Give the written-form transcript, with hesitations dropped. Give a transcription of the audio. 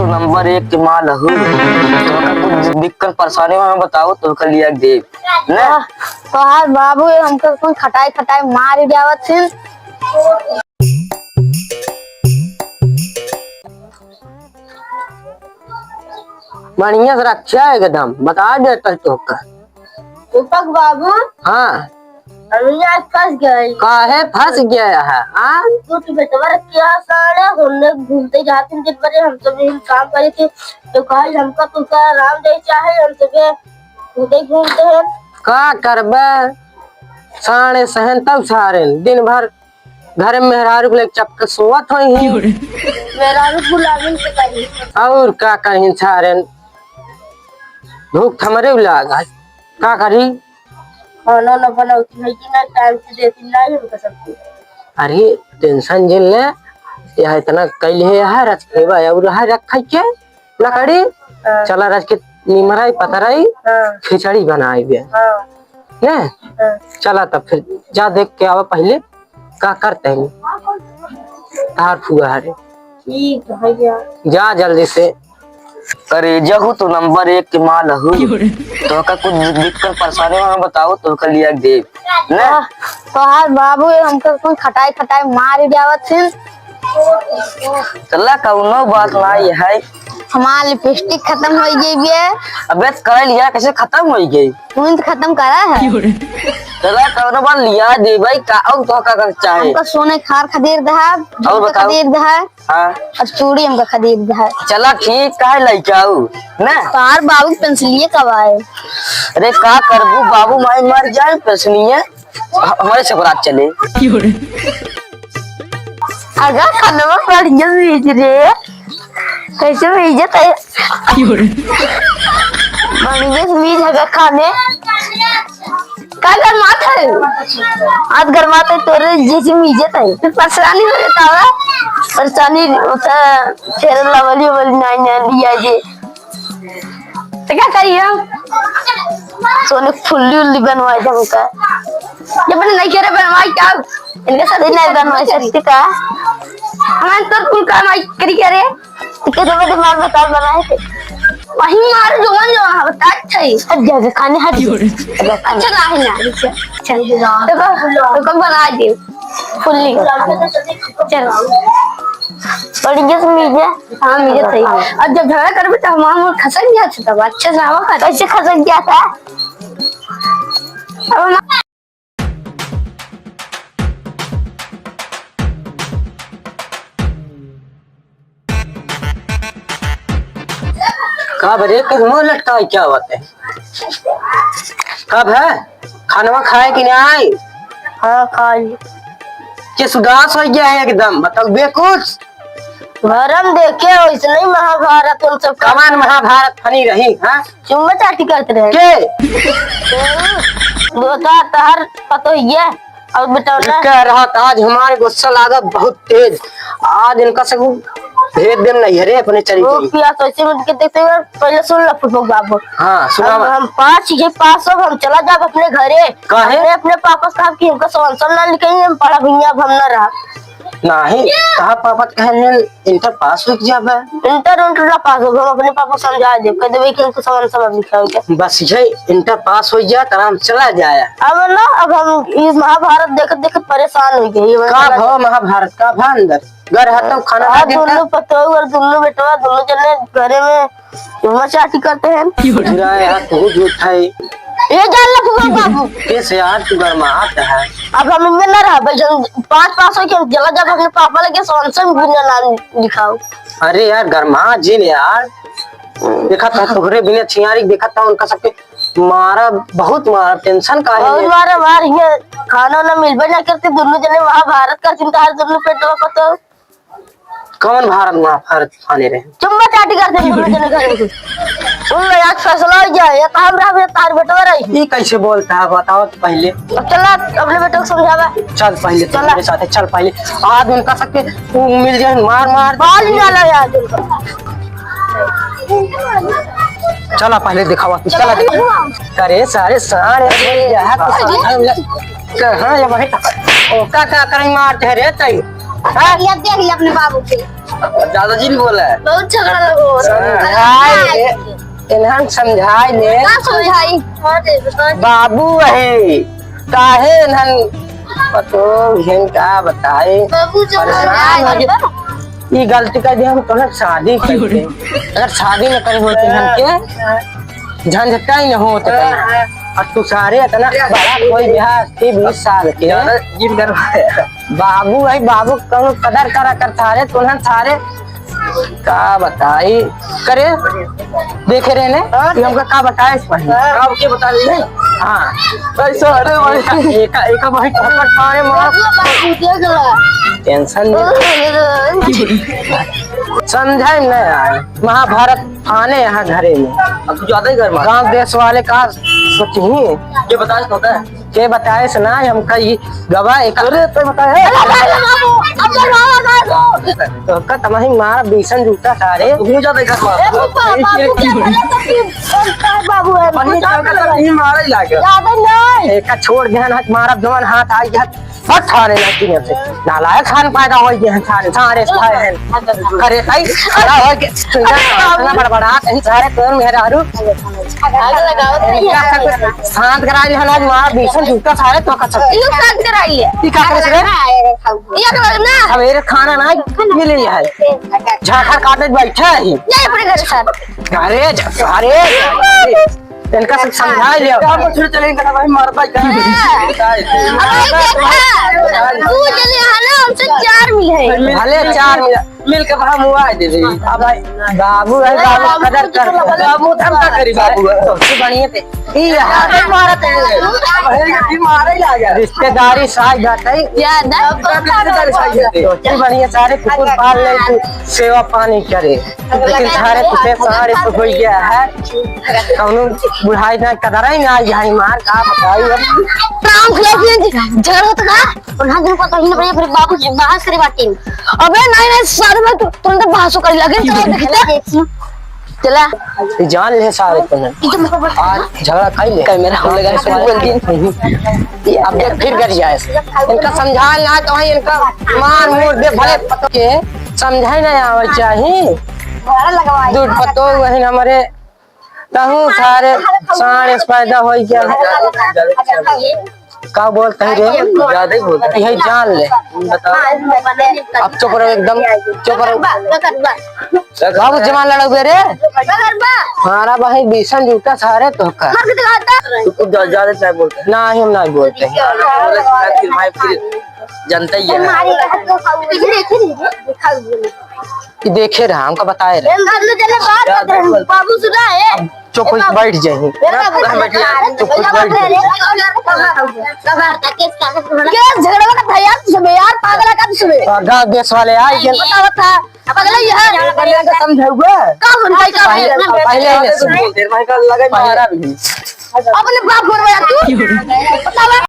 तो नंबर 1 के माल हूँ। तो कुछ दिक्कत परेशानी में बताओ तो कर लिया दे ना। तो हार बाबू हमको कोई खटाई खटाई मार जावत छे। बढ़िया से रक्षा है एकदम बता देता तो का। दीपक बाबू हाँ अभी आज फंस गए। काहे फंस गया है? हाँ कुछ बेटवर क्या सारे हमने घूमते जाते दिन भर हम सब काम करे थे तो कहा हमका तुमका आराम दे चाहे हम सब उधर घूमते हैं। का करबे साढ़े सहन तब सारे दिन भर घर में मेहरारू को चपके सोवत हो ही मेरा भी बुलाने से करी और का कहीं सारे भूख थमरे लगा का करी खाना न बनाती है कि ना टाइम से देती नहीं हमका सब कुछ। अरे टेंशन झेल ले यह इतना कैले है रच के भाई और है रख के लकड़ी चला रच के निमराई पतराई खिचड़ी बनाई बे ने चला तब फिर जा देख के आवा पहले का करते हैं तार फुआ है ठीक है भैया जा जल्दी से। अरे जहू तो नंबर 1 के माल हूँ। तो का कुछ दिक्कत परेशानी में बताओ तो कर लिया दे ना। तो हार बाबू हमको कोई खटाई खटाई मार जावत छे। चला कौनो बात नहीं है। हमार लिपस्टिक खत्म हो गई है। अबे कर लिया कैसे खत्म हो गई? तुरंत खत्म करा है। चला कौनो बात लिया दे भाई का और तो का कर चाहे हमको सोने खार खरीद दहा और बताओ खरीद दहा हां और चूड़ी हमको खरीद दहा। चला ठीक काहे लेके आऊ ना। तार बाबू पेंसिलिए कब आए? अरे का करबू बाबू माई मर जाए पेंसिलिए हमारे से बात चले। अगर खाना बढ़िया भेज रे कैसे भेजत है बढ़िया भेज अगर खाने का गरमात है आज गरमात है तोरे जैसे मिजत है फिर परेशानी हो जाता है। परेशानी होता फिर लवली वाली नहीं लिया जे तो क्या करिए सोने फुल्ली उल्ली बनवाई था उनका जब मैंने नहीं करे बनवाई क्या इनके साथ नहीं बनवाई सकती का हमारे तो कुल काम आई करी करे के तो मैं दिमाग बता बनाए थे वही मार जो बता अच्छा ही हट जाके खाने हट अच्छा ना है ना चल तो कब बना दे फुल्ली चलो बढ़िया से मिल जाए। हाँ मिल जाए अब जब झगड़ा करबे तो हमारा खसक गया था तब अच्छे से हवा कैसे खसक गया था अब कब रे मुंह लटका क्या बात है? कब है खाना खाए कि नहीं आए? हाँ खा ली किस उदास हो गया है एकदम मतलब बेकुछ भरम देखे वैसे नहीं महाभारत उन सब कमान महाभारत फनी रही हाँ चुम्मा चाटी करते रहे के दोता तहर पतो ही है और बेटा कह रहा था आज हमारे गुस्सा लागत बहुत तेज आज इनका सब भेद देम नहीं है रे अपने चली गई पिया तो ऐसे में देखते हुए पहले सुन ला फुटबॉल बाबू। हाँ सुना हम 5 के पास अब हम चला जा अपने घरे काहे अपने पापा साहब की हमका सवाल ना लिखेंगे हम पढ़ा भैया अब हम ना रहा नहीं कहा पापा कहे इंटर पास हो जाबे इंटर पास हो हम अपने पापा समझा दे कह देबे कि हमको सवाल सब लिखा हो बस ये इंटर पास हो जा आराम चला जाए। अब ना अब हम ये महाभारत देख परेशान हो गए का भाव महाभारत का भा अंदर घर हटो खाना खा के दोनों पतो और दोनों बेटवा दोनों जने घरे में चुम्मा चाटी करते हैं यार तू झूठ है ये जान लो फुफा बाबू कैसे यार तू गरमाहट है। अब हम में ना रहा भाई 5 पास हो के जला जब अपने पापा लगे सॉन्सन भी नाम लिखाओ। अरे यार गरमा जी ने यार देखा था तोहरे बिना छियारी देखा था उनका सबके मारा बहुत मारा टेंशन का है बहुत मारा ये खाना ना मिलबे ना करते दोनों जने महाभारत का चिंता हर दोनों पेटवा पतो कौन भारत महाभारत खाने रहे चुम्मा चाटी करते दोनों जने घर में सुन ले आज फैसला हो जाए या काम रहा तार बेटवा रही ये कैसे बोलता है बताओ तो पहले चला अपने बेटो को समझावा चल पहले चल मेरे साथ चल पहले आज उनका सबके मिल जाए मार मार बाल निकाला यार उनका चला पहले दिखावा चला करे सारे सारे कहां ये भाई ओ का करें मारते रे तई ये देख लिया अपने बाबू के दादाजी ने बोला है बहुत झगड़ा लगो समझाए इन्हन समझाए ने क्या समझाई बाबू है काहे इन्हन पतो हिन का बताए बाबू जो परेशान हो गए। ये गलती कर दी हम तोहर शादी करते अगर शादी न करे होते हम के झंझटा ही न होते और तू सारे इतना बड़ा कोई बिहार 20 साल के जिम करवाया बाबू है बाबू कौन कदर करा करता रे तुम सारे का बताई करे देखे रहे ने कि हमका का बताए इस पर आप के बता दीजिए हाँ ऐसा अरे एक एक भाई ठोकर खाने मार बाबू देख ला टेंशन नहीं समझे न यार महाभारत आने यहाँ घरे में अब तू ज्यादा ही घर में गांव देश वाले का सोची ये बता होता है के बताए से ना हमका ये गवाह एक तो बताए बाबू अब मारा तो का तमही मार बीसन जूता सारे तू ज्यादा ही घर बाबू है में मारा ही लागे ज्यादा नहीं एक छोड़ ध्यान हाथ मारब जवान हाथ आई हाथ फट हारे ना किने से नालायक खान पैदा होई जे सारे सारे खाए हैं करे तई खड़ा हो के इतना बड़बड़ा कहीं सारे तोर मेहरारू आग लगाओ शांत कराई हनाज मार बीसन जूता सारे तो का सकते ये शांत कराइए ई का करे रे ये कर ना सवेरे खाना ना मिले है झाखा काटे बैठा है नहीं अपने घर सर अरे अरे इनका सब समझा लिया आप छोड़ चले इनका भाई मारता क्या अबे देखा तू चले हना हमसे 4 मिल है भले 4 मिल के भाई मुआ दे दे अब भाई बाबू है बाबू कदर कर बाबू हम का करी बाबू सबसे बढ़िया थे ई मारत है ये मारा ही लागे रिश्तेदारी साथ जाते ज्यादा सबसे बढ़िया सारे कुकुर पाल ले तू सेवा पानी करे लेकिन सारे कुत्ते सारे तो हो गया है कौनो बुढ़ाई ना कदर ही ना यही मार का बताई अब काम खिलाए झगड़ा होता का और ना दिन को तो ही ना फिर बाबू जी बहस करे बाटी अबे नहीं सारे में तुरंत बहस कर लगे चला जान ले सारे तुमने आज झगड़ा खाई ले कैमरा हम लगा बोल दिन अब देख फिर कर जाए इनका समझा ना तो है इनका मार मोड़ दे भले पतो के समझाई ना आवे चाहिए दूध पतो वही हमारे तहु सारे सारे पैदा हो गया का बोलते हैं रे ज्यादा ही बोलता है यही जान ले अब चुप रहो एकदम चुप रहो बाबू जमान लड़ोगे रे हमारा भाई बीसन जूता सारे तो का तू कुछ ज्यादा क्या बोलता है ना ही हम नहीं बोलते फिर भाई फिर जनता ही है कि देखे रहा हमको बताए रहे बाबू सुना है चुप हो बैठ जाए चुप हो बैठ झगड़ा का था यार सुबह यार पागल का सुबह गाँव देश वाले आए बताओ था अब अगला यार समझाऊगा का सुनवाई का पहले देर भाई का लगा मारा भी अपने बाप बोल रहा तू बतावा